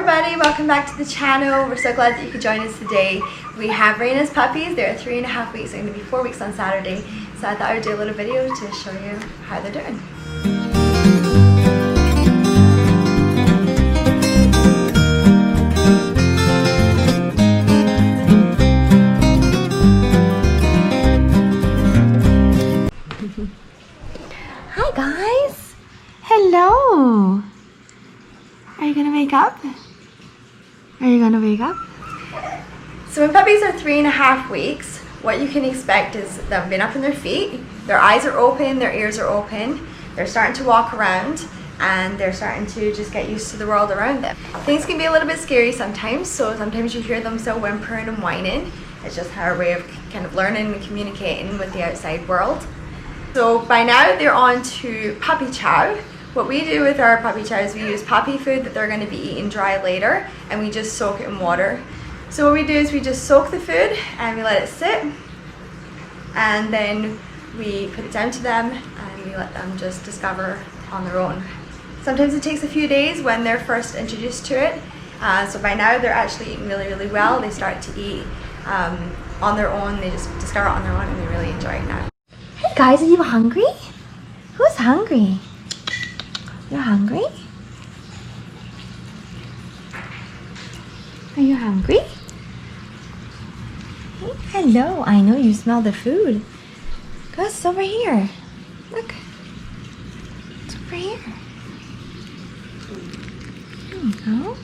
everybody, welcome back to the channel. We're so glad that you could join us today. We have Raina's puppies. They're 3.5 weeks. They're going to be 4 weeks on Saturday. So I thought I would do a little video to show you how they're doing. Hi guys! Hello! Are you gonna wake up? Are you gonna wake up? So when puppies are 3.5 weeks, what you can expect is them being up on their feet, their eyes are open, their ears are open, they're starting to walk around, and they're starting to just get used to the world around them. Things can be a little bit scary sometimes, so sometimes you hear them still whimpering and whining. It's just our way of kind of learning and communicating with the outside world. So by now they're on to puppy chow. What we do with our puppy chow is we use puppy food that they're going to be eating dry later, and we just soak it in water. So what we do is we just soak the food and we let it sit, and then we put it down to them and we let them just discover on their own. Sometimes it takes a few days when they're first introduced to it. So by now they're actually eating really well. They start to eat on their own. They just discover it on their own and they really enjoy it now. Hey guys, are you hungry? Who's hungry? You're hungry? Are you hungry? Hello, I know you smell the food. Gus, it's over here. Look. It's over here. There you go.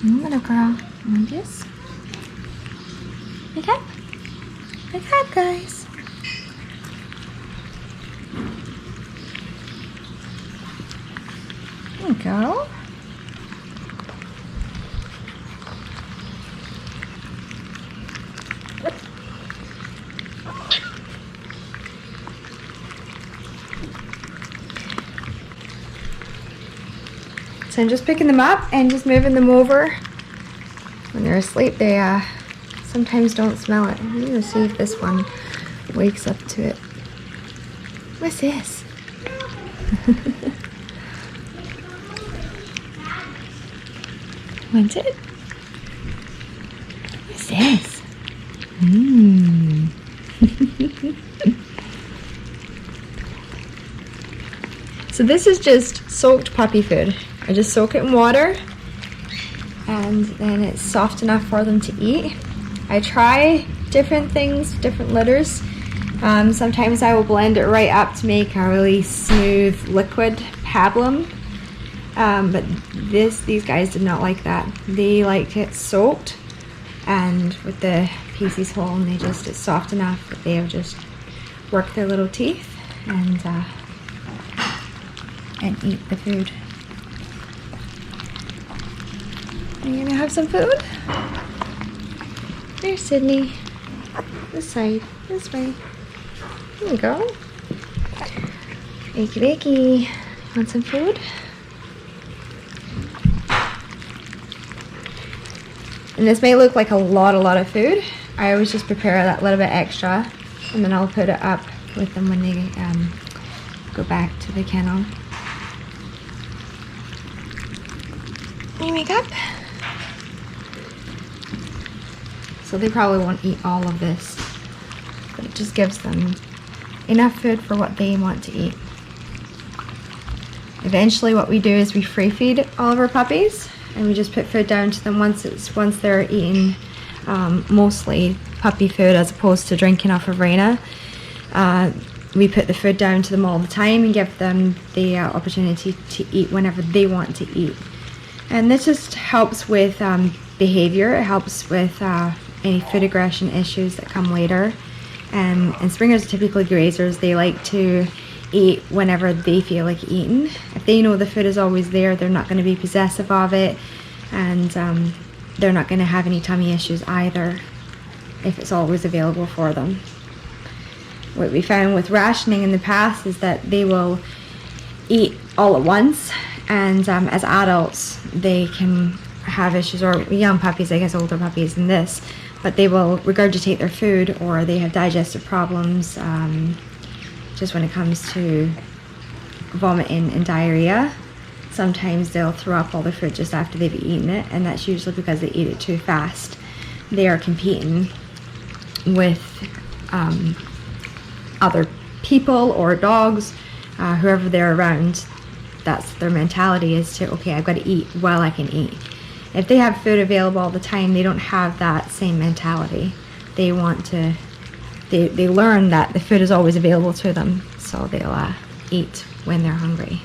Little girl. You want this? Wake up. Wake up, guys. There you go. So I'm just picking them up and just moving them over. When they're asleep, they sometimes don't smell it. I'm gonna see if this one wakes up to it. What's this? Want it? What's this? So this is just soaked puppy food. I just soak it in water and then it's soft enough for them to eat. I try different things, different litters. Sometimes I will blend it right up to make a really smooth liquid pablum. But these guys did not like that. They liked it soaked and with the pieces whole, and it's soft enough that they have just worked their little teeth and eat the food. Are you gonna have some food? There's Sydney. This side, this way. There you go. Wakey wakey. Want some food? And this may look like a lot of food. I always just prepare that little bit extra, and then I'll put it up with them when they go back to the kennel. Can you wake up? So they probably won't eat all of this, but it just gives them enough food for what they want to eat. Eventually what we do is we free feed all of our puppies, and we just put food down to them once they're eating mostly puppy food as opposed to drinking off of Raina. We put the food down to them all the time and give them the opportunity to eat whenever they want to eat. And this just helps with behavior. It helps with any food aggression issues that come later. And Springers are typically grazers. They like to eat whenever they feel like eating. If they know the food is always there, they're not going to be possessive of it, and they're not going to have any tummy issues either if it's always available for them. What we found with rationing in the past is that they will eat all at once, and as adults they can have issues, or young puppies, I guess older puppies than this, but they will regurgitate their food, or they have digestive problems just when it comes to vomiting and diarrhea. sometimes they'll throw up all their food just after they've eaten it, and that's usually because they eat it too fast. They are competing with other people or dogs, whoever they're around. That's their mentality, is to, okay, I've got to eat while I can eat. If they have food available all the time, they don't have that same mentality. They want to, they learn that the food is always available to them, so they'll eat when they're hungry,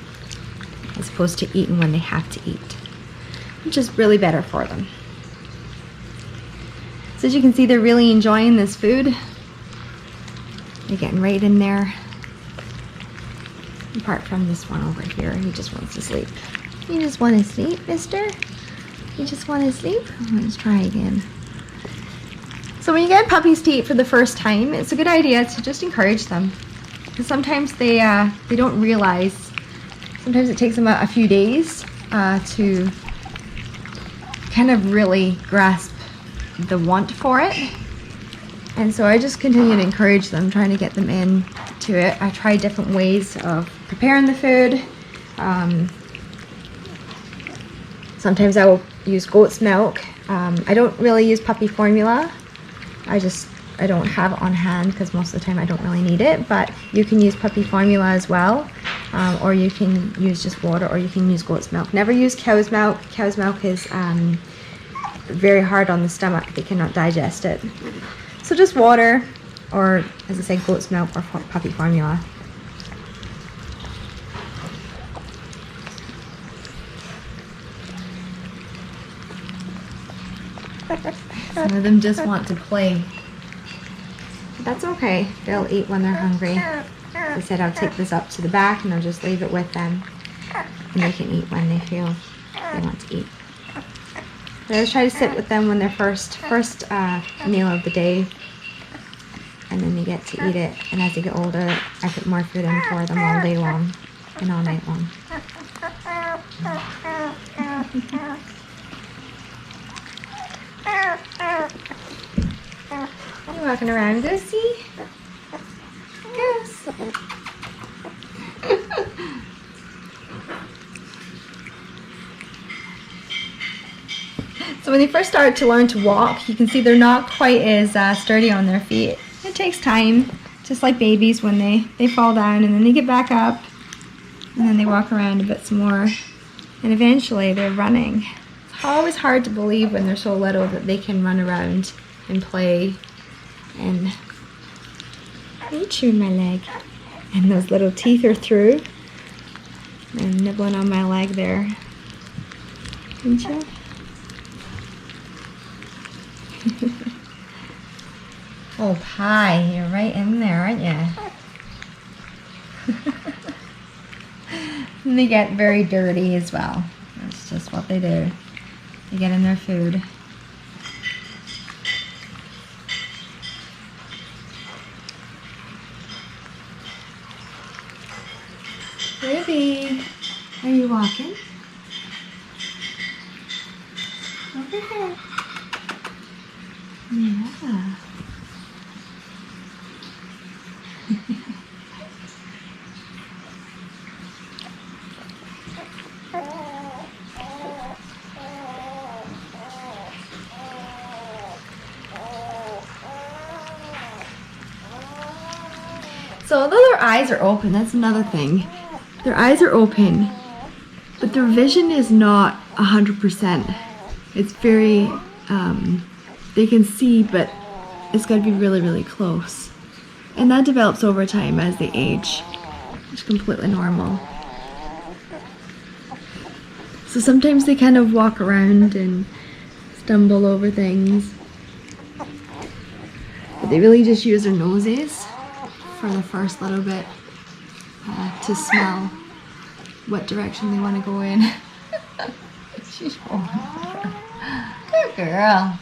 as opposed to eating when they have to eat, which is really better for them. So as you can see, they're really enjoying this food. They're getting right in there. Apart from this one over here, he just wants to sleep. You just want to sleep, mister? You just want to sleep? Let's try again. So when you get puppies to eat for the first time, it's a good idea to just encourage them. Because sometimes they don't realize, sometimes it takes them a few days to kind of really grasp the want for it. And so I just continue to encourage them, trying to get them into it. I try different ways of preparing the food. Sometimes I will use goat's milk. I don't really use puppy formula. I don't have it on hand because most of the time I don't really need it, but you can use puppy formula as well, or you can use just water, or you can use goat's milk. Never use cow's milk. Cow's milk is very hard on the stomach. They cannot digest it. So just water, or as I say, goat's milk or puppy formula. Some of them just want to play. But that's okay. They'll eat when they're hungry. As I said, I'll take this up to the back and I'll just leave it with them. And they can eat when they feel they want to eat. But I always try to sit with them when they're first meal of the day. And then they get to eat it. And as they get older, I put more food in for them all day long and all night long. You walking around, Goosey? Goose. So when they first start to learn to walk, you can see they're not quite as sturdy on their feet. It takes time, just like babies when they fall down and then they get back up and then they walk around a bit some more and eventually they're running. It's always hard to believe when they're so little that they can run around and play. And you chewing my leg, and those little teeth are through and nibbling on my leg there, aren't you? Oh, Pie, you're right in there, aren't you? And they get very dirty as well. That's just what they do. They get in their food. Ruby, are you walking? Over here. Yeah. So although their eyes are open, that's another thing. Their eyes are open, but their vision is not 100%. It's very, they can see, but it's got to be really, really close. And that develops over time as they age. It's completely normal. So sometimes they kind of walk around and stumble over things. But they really just use their noses for the first little bit to smell what direction they want to go in. She's good girl.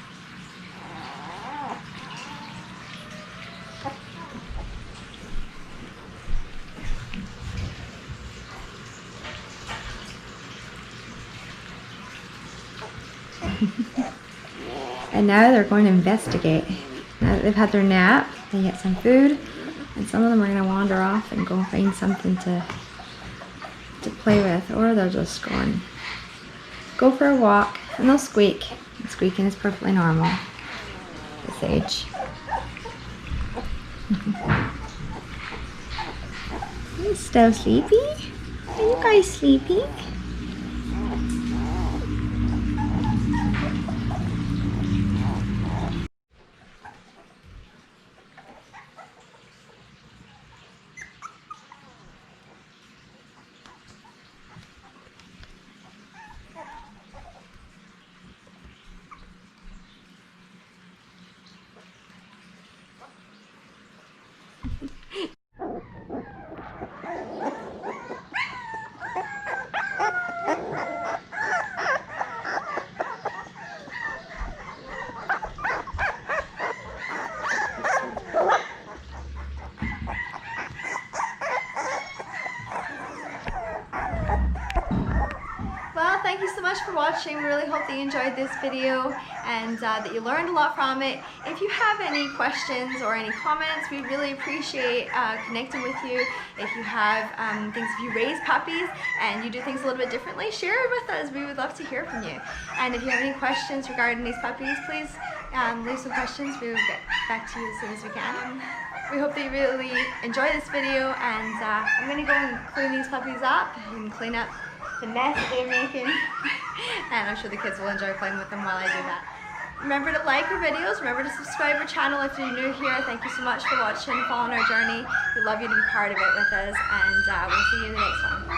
And now they're going to investigate. Now that they've had their nap, they get some food, and some of them are going to wander off and go find something to to play with, or they'll just go for a walk and they'll squeak. And squeaking is perfectly normal at this age. Are you still sleepy? Are you guys sleeping? Well, thank you so much for watching. We really hope that you enjoyed this video and that you learned a lot from it. If you have any questions or any comments, we really appreciate connecting with you. If you have if you raise puppies and you do things a little bit differently, share it with us. We would love to hear from you. And if you have any questions regarding these puppies, please leave some questions. We will get back to you as soon as we can. We hope that you really enjoy this video, and I'm going to go and clean these puppies up and clean up the mess that they're making. And I'm sure the kids will enjoy playing with them while I do that. Remember to like our videos, remember to subscribe our channel if you're new here. Thank you so much for watching, following our journey. We love you to be part of it with us, and we'll see you in the next one.